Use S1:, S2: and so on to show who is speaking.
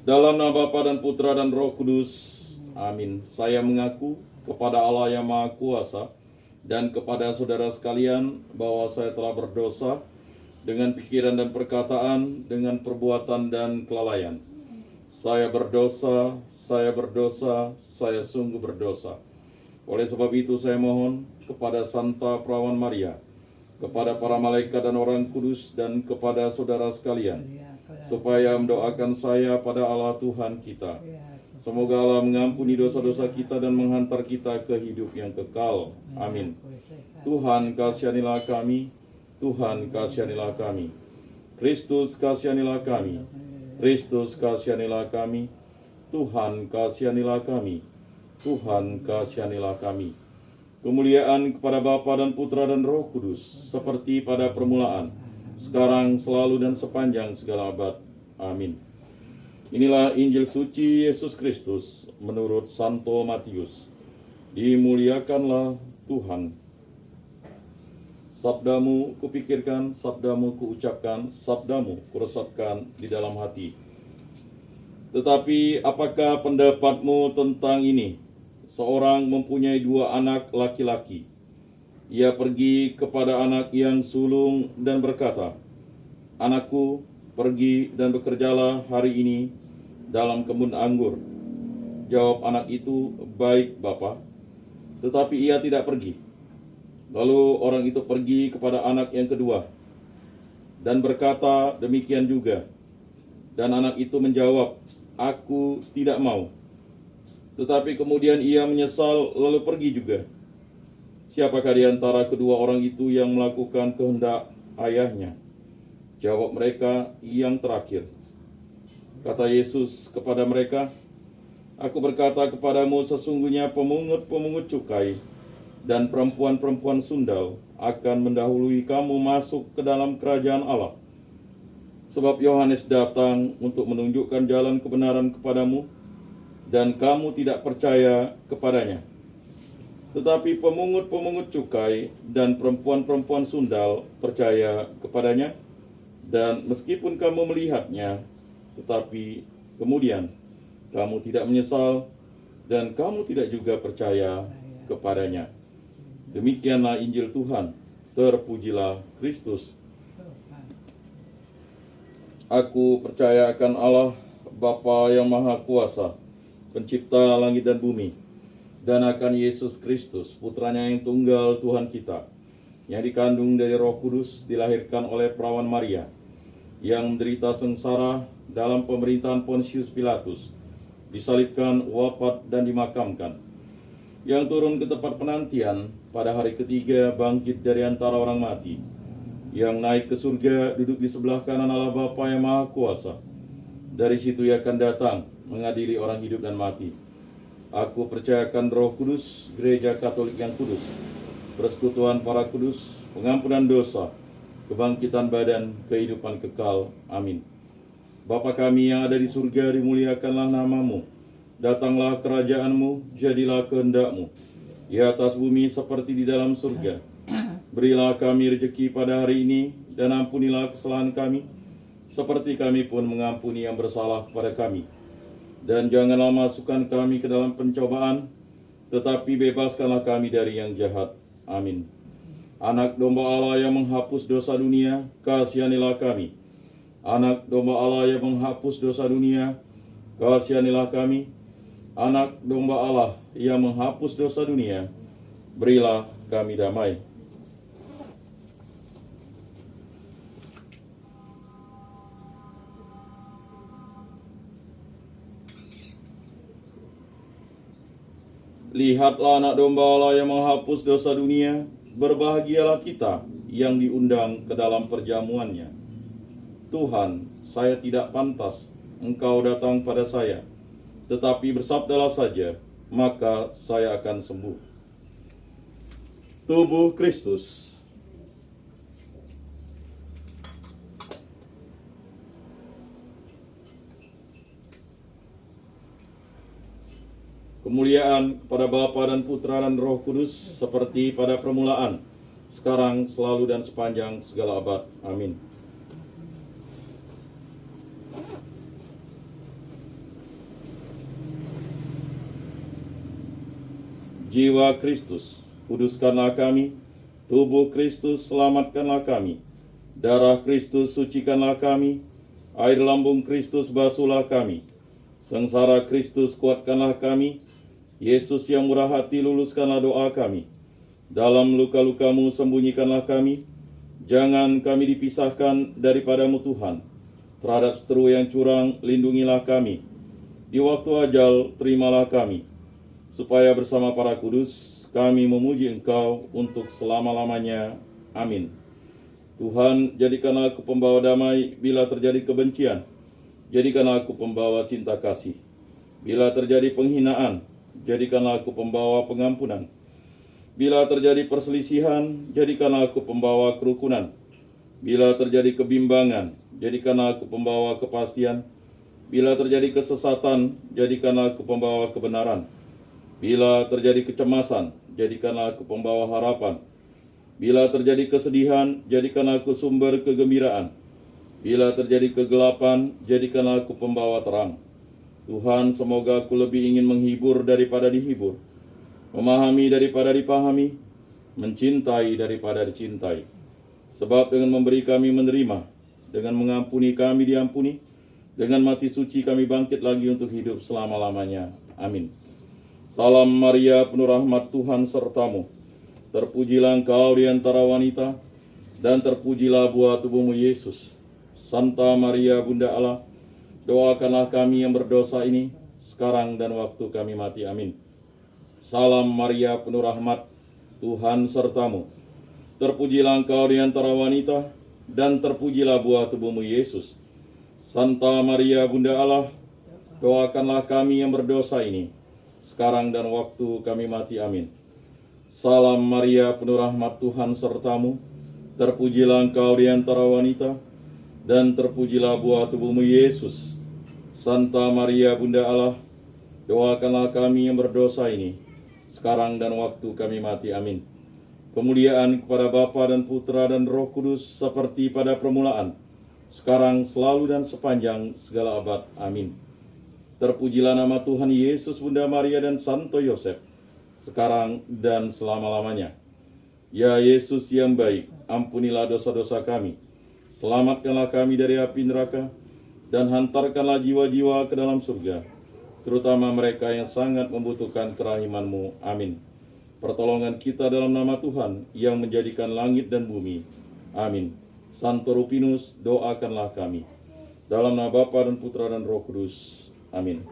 S1: Dalam nama Bapa dan Putra dan Roh Kudus. Amin. Saya mengaku kepada Allah yang Maha Kuasa dan kepada saudara sekalian bahwa saya telah berdosa dengan pikiran dan perkataan, dengan perbuatan dan kelalaian. Saya berdosa, saya sungguh berdosa. Oleh sebab itu saya mohon kepada Santa Perawan Maria, kepada para malaikat dan orang kudus, dan kepada saudara sekalian, supaya mendoakan saya pada Allah Tuhan kita. Semoga Allah mengampuni dosa-dosa kita dan menghantar kita ke hidup yang kekal. Amin. Tuhan kasihanilah kami, Tuhan kasihanilah kami. Kristus kasihanilah kami, Kristus kasihanilah kami. Tuhan kasihanilah kami, Tuhan kasihanilah kami. Kemuliaan kepada Bapa dan Putra dan Roh Kudus, seperti pada permulaan, sekarang, selalu, dan sepanjang segala abad. Amin. Inilah Injil suci Yesus Kristus menurut Santo Matius. Dimuliakanlah Tuhan. Sabdamu kupikirkan, sabdamu kuucapkan, sabdamu kuresapkan di dalam hati. Tetapi apakah pendapatmu tentang ini? Seorang mempunyai 2 anak laki-laki. Ia pergi kepada anak yang sulung dan berkata, "Anakku, pergi dan bekerjalah hari ini dalam kebun anggur." Jawab anak itu, "Baik, Bapa." Tetapi ia tidak pergi. Lalu orang itu pergi kepada anak yang kedua dan berkata demikian juga. Dan anak itu menjawab, "Aku tidak mau." Tetapi kemudian ia menyesal lalu pergi juga. Siapakah di antara kedua orang itu yang melakukan kehendak ayahnya? Jawab mereka, "Yang terakhir." Kata Yesus kepada mereka, "Aku berkata kepadamu, sesungguhnya pemungut-pemungut cukai dan perempuan-perempuan sundal akan mendahului kamu masuk ke dalam kerajaan Allah. Sebab Yohanes datang untuk menunjukkan jalan kebenaran kepadamu, dan kamu tidak percaya kepadanya. Tetapi pemungut-pemungut cukai dan perempuan-perempuan sundal percaya kepadanya, dan meskipun kamu melihatnya, tetapi kemudian kamu tidak menyesal, dan kamu tidak juga percaya kepadanya." Demikianlah Injil Tuhan. Terpujilah Kristus. Aku percaya akan Allah, Bapa yang Maha Kuasa, Pencipta langit dan bumi, dan akan Yesus Kristus, Putranya yang tunggal Tuhan kita, yang dikandung dari Roh Kudus, dilahirkan oleh Perawan Maria, yang menderita sengsara dalam pemerintahan Pontius Pilatus, disalibkan, wafat, dan dimakamkan, yang turun ke tempat penantian, pada hari ketiga bangkit dari antara orang mati, yang naik ke surga, duduk di sebelah kanan Allah Bapa yang Maha Kuasa. Dari situ ia akan datang mengadili orang hidup dan mati. Aku percayakan Roh Kudus, Gereja Katolik yang kudus, persekutuan para kudus, pengampunan dosa, kebangkitan badan, kehidupan kekal. Amin. Bapa kami yang ada di surga, dimuliakanlah namamu. Datanglah kerajaanmu, jadilah kehendakmu di atas bumi seperti di dalam surga. Berilah kami rejeki pada hari ini, dan ampunilah kesalahan kami, seperti kami pun mengampuni yang bersalah kepada kami. Dan janganlah masukkan kami ke dalam pencobaan, tetapi bebaskanlah kami dari yang jahat. Amin. Anak domba Allah yang menghapus dosa dunia, kasihanilah kami. Anak domba Allah yang menghapus dosa dunia, kasihanilah kami. Anak domba Allah yang menghapus dosa dunia, berilah kami damai. Lihatlah anak domba Allah yang menghapus dosa dunia, berbahagialah kita yang diundang ke dalam perjamuannya. Tuhan, saya tidak pantas Engkau datang pada saya, tetapi bersabdalah saja, maka saya akan sembuh. Tubuh Kristus. Kemuliaan kepada Bapa dan Putra dan Roh Kudus, seperti pada permulaan, sekarang, selalu, dan sepanjang segala abad. Amin. Jiwa Kristus, kuduskanlah kami. Tubuh Kristus, selamatkanlah kami. Darah Kristus, sucikanlah kami. Air lambung Kristus, basuhlah kami. Sengsara Kristus, kuatkanlah kami. Yesus yang murah hati, luluskanlah doa kami. Dalam luka-lukamu, sembunyikanlah kami. Jangan kami dipisahkan daripadamu Tuhan. Terhadap seteru yang curang, lindungilah kami. Di waktu ajal, terimalah kami. Supaya bersama para kudus, kami memuji Engkau untuk selama-lamanya. Amin. Tuhan, jadikanlah aku pembawa damai bila terjadi kebencian. Jadikanlah aku pembawa cinta kasih. Bila terjadi penghinaan, jadikanlah aku pembawa pengampunan. Bila terjadi perselisihan, jadikanlah aku pembawa kerukunan. Bila terjadi kebimbangan, jadikanlah aku pembawa kepastian. Bila terjadi kesesatan, jadikanlah aku pembawa kebenaran. Bila terjadi kecemasan, jadikanlah aku pembawa harapan. Bila terjadi kesedihan, jadikanlah aku sumber kegembiraan. Bila terjadi kegelapan, jadikanlah aku pembawa terang. Tuhan, semoga aku lebih ingin menghibur daripada dihibur, memahami daripada dipahami, mencintai daripada dicintai. Sebab dengan memberi kami menerima, dengan mengampuni kami diampuni, dengan mati suci kami bangkit lagi untuk hidup selama-lamanya. Amin. Salam Maria, penuh rahmat, Tuhan sertamu. Terpujilah engkau di antara wanita, dan terpujilah buah tubuhmu Yesus. Santa Maria, Bunda Allah, doakanlah kami yang berdosa ini, sekarang dan waktu kami mati. Amin. Salam Maria, penuh rahmat, Tuhan sertamu. Terpujilah engkau di antara wanita, dan terpujilah buah tubuhmu Yesus. Santa Maria, Bunda Allah, doakanlah kami yang berdosa ini, sekarang dan waktu kami mati. Amin. Salam Maria, penuh rahmat, Tuhan sertamu. Terpujilah engkau di antara wanita, dan terpujilah buah tubuhmu Yesus. Santa Maria, Bunda Allah, doakanlah kami yang berdosa ini, sekarang dan waktu kami mati. Amin. Kemuliaan kepada Bapa dan Putra dan Roh Kudus, seperti pada permulaan, sekarang, selalu, dan sepanjang segala abad. Amin. Terpujilah nama Tuhan Yesus, Bunda Maria, dan Santo Yosef, sekarang dan selama-lamanya. Ya Yesus yang baik, ampunilah dosa-dosa kami, selamatkanlah kami dari api neraka, dan hantarkanlah jiwa-jiwa ke dalam surga, terutama mereka yang sangat membutuhkan kerahiman-Mu. Amin. Pertolongan kita dalam nama Tuhan yang menjadikan langit dan bumi. Amin. Santo Rupinus, doakanlah kami. Dalam nama Bapa dan Putra dan Roh Kudus. Amin.